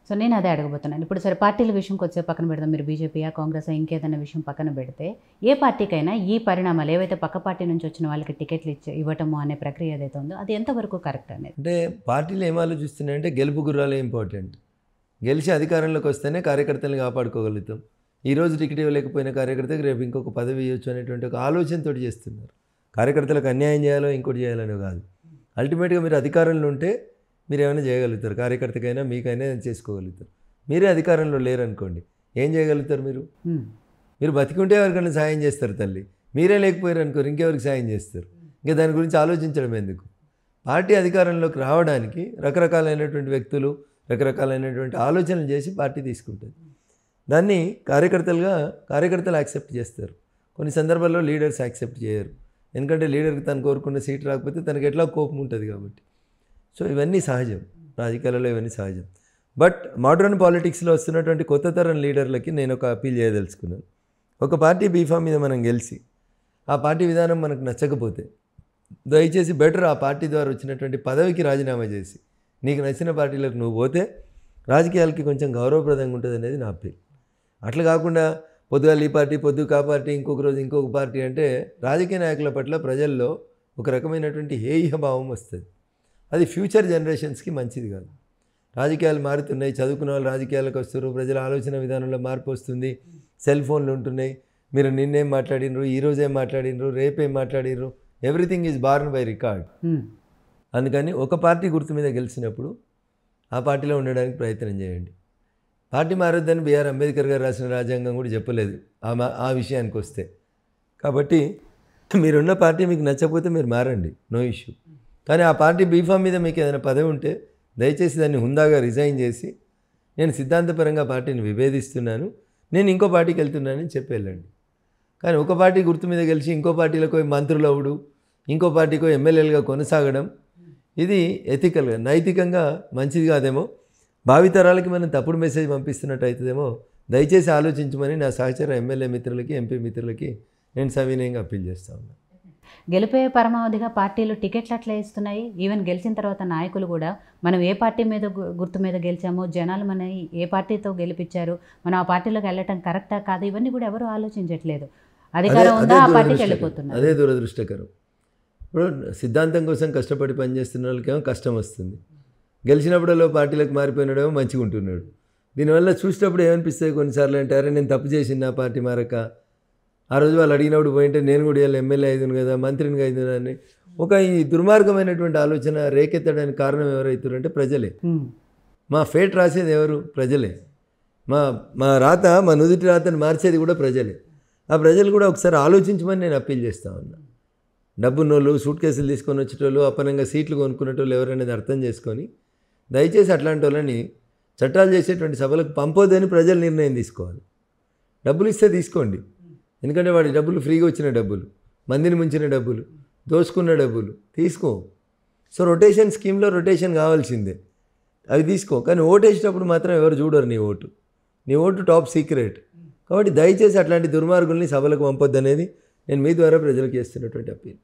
So నేను అదే అడగబోతున్నాను. ఇప్పుడు సరే పార్టీల విషయంకి వచ్చే పక్కన పెడదాం. మీరు బీజేపీయా, కాంగ్రెసా ఇంకేదైనా విషయం పక్కన పెడితే ఏ పార్టీకైనా ఈ పరిణామాలు ఏవైతే పక్క పార్టీ నుంచి వచ్చిన వాళ్ళకి టికెట్లు ఇవ్వటము అనే ప్రక్రియ ఏదైతే ఉందో అది ఎంతవరకు కరెక్ట్ అనేది? అంటే పార్టీలు ఏం ఆలోచిస్తున్నాయంటే గెలుపు గుర్రాలే ఇంపార్టెంట్. గెలిచి అధికారంలోకి వస్తేనే కార్యకర్తలను కాపాడుకోగలుగుతాం. ఈరోజు టికెట్ ఇవ్వలేకపోయిన కార్యకర్తకి రేపు ఇంకొక పదవి ఇవ్వచ్చు అనేటువంటి ఒక ఆలోచనతో చేస్తున్నారు. కార్యకర్తలకు అన్యాయం చేయాలో ఇంకోటి చేయాలనో కాదు. అల్టిమేట్గా మీరు అధికారంలో ఉంటే మీరు ఏమైనా చేయగలుగుతారు. కార్యకర్తకైనా మీకైనా చేసుకోగలుగుతారు. మీరే అధికారంలో లేరనుకోండి, ఏం చేయగలుగుతారు? మీరు బతికుంటే ఎవరికైనా సాయం చేస్తారు తల్లి. మీరే లేకపోయారు అనుకోరు, ఇంకెవరికి సాయం చేస్తారు? ఇంకా దాని గురించి ఆలోచించడం ఎందుకు? పార్టీ అధికారంలోకి రావడానికి రకరకాలైనటువంటి వ్యక్తులు రకరకాలైనటువంటి ఆలోచనలు చేసి పార్టీ తీసుకుంటుంది. దాన్ని కార్యకర్తలు యాక్సెప్ట్ చేస్తారు. కొన్ని సందర్భాల్లో లీడర్స్ యాక్సెప్ట్ చేయరు. ఎందుకంటే లీడర్కి తను కోరుకున్న సీట్ రాకపోతే తనకి ఎట్లా కోపం ఉంటుంది కాబట్టి. సో ఇవన్నీ సహజం, రాజకీయాలలో ఇవన్నీ సహజం. బట్ మోడర్న్ పాలిటిక్స్లో వస్తున్నటువంటి కొత్త తరం లీడర్లకి నేను ఒక అప్పీల్ చేయదలుచుకున్నాను. ఒక పార్టీ బీఫామ్ మీద మనం గెలిచి ఆ పార్టీ విధానం మనకు నచ్చకపోతే దయచేసి బెటర్ ఆ పార్టీ ద్వారా వచ్చినటువంటి పదవికి రాజీనామా చేసి నీకు నచ్చిన పార్టీలకు నువ్వు పోతే రాజకీయాలకి కొంచెం గౌరవప్రదంగా ఉంటుంది అనేది నా అప్పీల్. అట్లా కాకుండా పొద్దుగాల ఈ పార్టీ, పొద్దుకు ఆ పార్టీ, ఇంకొక రోజు ఇంకొక పార్టీ అంటే రాజకీయ నాయకుల పట్ల ప్రజల్లో ఒక రకమైనటువంటి హేయ భావం వస్తుంది. అది ఫ్యూచర్ జనరేషన్స్కి మంచిది కాదు. రాజకీయాలు మారుతున్నాయి, చదువుకున్న వాళ్ళు రాజకీయాలకు వస్తారు, ప్రజల ఆలోచన విధానంలో మార్పు వస్తుంది, సెల్ ఫోన్లు ఉంటున్నాయి. మీరు నిన్నేం మాట్లాడినరు, ఈరోజేం మాట్లాడినరు, రేపేం మాట్లాడినరు, everything is born by record. అందుకని ఒక పార్టీ గుర్తు మీద గెలిచినప్పుడు ఆ పార్టీలో ఉండడానికి ప్రయత్నం చేయండి. పార్టీ మారొద్దని బిఆర్ అంబేద్కర్ గారు రాసిన రాజ్యాంగం కూడా చెప్పలేదు ఆ విషయానికి వస్తే. కాబట్టి మీరున్న పార్టీ మీకు నచ్చకపోతే మీరు మారండి, నో ఇష్యూ. కానీ ఆ పార్టీ బీఫామ్ మీద మీకు ఏదైనా పదవి ఉంటే దయచేసి దాన్ని హుందాగా రిజైన్ చేసి నేను సిద్ధాంతపరంగా పార్టీని విభేదిస్తున్నాను, నేను ఇంకో పార్టీకి వెళ్తున్నానని చెప్పి వెళ్ళండి. కానీ ఒక పార్టీ గుర్తు మీద గెలిచి ఇంకో పార్టీలకు మంత్రులు అవ్వడు, ఇంకో పార్టీకో ఎమ్మెల్యేలుగా కొనసాగడం ఇది ఎథికల్గా నైతికంగా మంచిది కాదేమో, భావితరాలకి మనం తప్పుడు మెసేజ్ పంపిస్తున్నట్టు అవుతుందేమో. దయచేసి ఆలోచించమని నా సహచర ఎమ్మెల్యే మిత్రులకి, ఎంపీ మిత్రులకి నేను సవినయంగా అప్పీల్ చేస్తా ఉన్నాను. గెలిపే పరమావధిగా పార్టీలు టికెట్లు అట్లా ఇస్తున్నాయి. ఈవెన్ గెలిచిన తర్వాత నాయకులు కూడా మనం ఏ పార్టీ మీద గుర్తు మీద గెలిచామో, జనాలు మన ఏ పార్టీతో గెలిపించారు, మనం ఆ పార్టీలోకి వెళ్ళటం కరెక్టా కాదు, ఇవన్నీ కూడా ఎవరు ఆలోచించట్లేదు. అధికారం ఉందా ఆ పార్టీకి వెళ్ళిపోతున్నారు. అదే దురదృష్టకరం. ఇప్పుడు సిద్ధాంతం కోసం కష్టపడి పనిచేస్తున్న వాళ్ళకేమో కష్టం వస్తుంది, గెలిచినప్పుడల్లో పార్టీలకు మారిపోయినాడేమో మంచిగా ఉంటున్నాడు. దీనివల్ల చూసినప్పుడు ఏమనిపిస్తుంది కొన్నిసార్లు అంటే, అరే నేను తప్పు చేసిన పార్టీ మారక, ఆ రోజు వాళ్ళు అడిగినప్పుడు పోయింటే నేను కూడా ఇలా ఎమ్మెల్యే అయిదును కదా, మంత్రిని అయిదును అని ఒక ఈ దుర్మార్గమైనటువంటి ఆలోచన రేకెత్తడానికి కారణం ఎవరైతున్నారంటే ప్రజలే. మా ఫేట్ రాసేది ఎవరు? ప్రజలే. మా రాత, మా నుదుటి రాతను మార్చేది కూడా ప్రజలే. ఆ ప్రజలు కూడా ఒకసారి ఆలోచించమని నేను అప్పీల్ చేస్తా ఉన్నా. డబ్బున్నోళ్ళు, సూట్ కేసులు తీసుకొని వచ్చేటోళ్ళు, అపనంగా సీట్లు కొనుక్కునేటోళ్ళు ఎవరనేది అర్థం చేసుకొని దయచేసి అట్లాంటి వాళ్ళని చట్టాలు చేసేటువంటి సభలకు పంపొద్దని ప్రజలు నిర్ణయం తీసుకోవాలి. డబ్బులు ఇస్తే తీసుకోండి, ఎందుకంటే వాడి డబ్బులు ఫ్రీగా వచ్చిన డబ్బులు, మందిని ముంచిన డబ్బులు, దోసుకున్న డబ్బులు తీసుకో. సో రొటేషన్ స్కీమ్లో రొటేషన్ కావాల్సిందే, అవి తీసుకో. కానీ ఓటు వేసేటప్పుడు మాత్రం ఎవరు చూడరు నీ ఓటు టాప్ సీక్రెట్. కాబట్టి దయచేసి అట్లాంటి దుర్మార్గుల్ని సభలకు పంపొద్దు అనేది నేను మీ ద్వారా ప్రజలకు చేస్తున్నటువంటి అప్పీల్.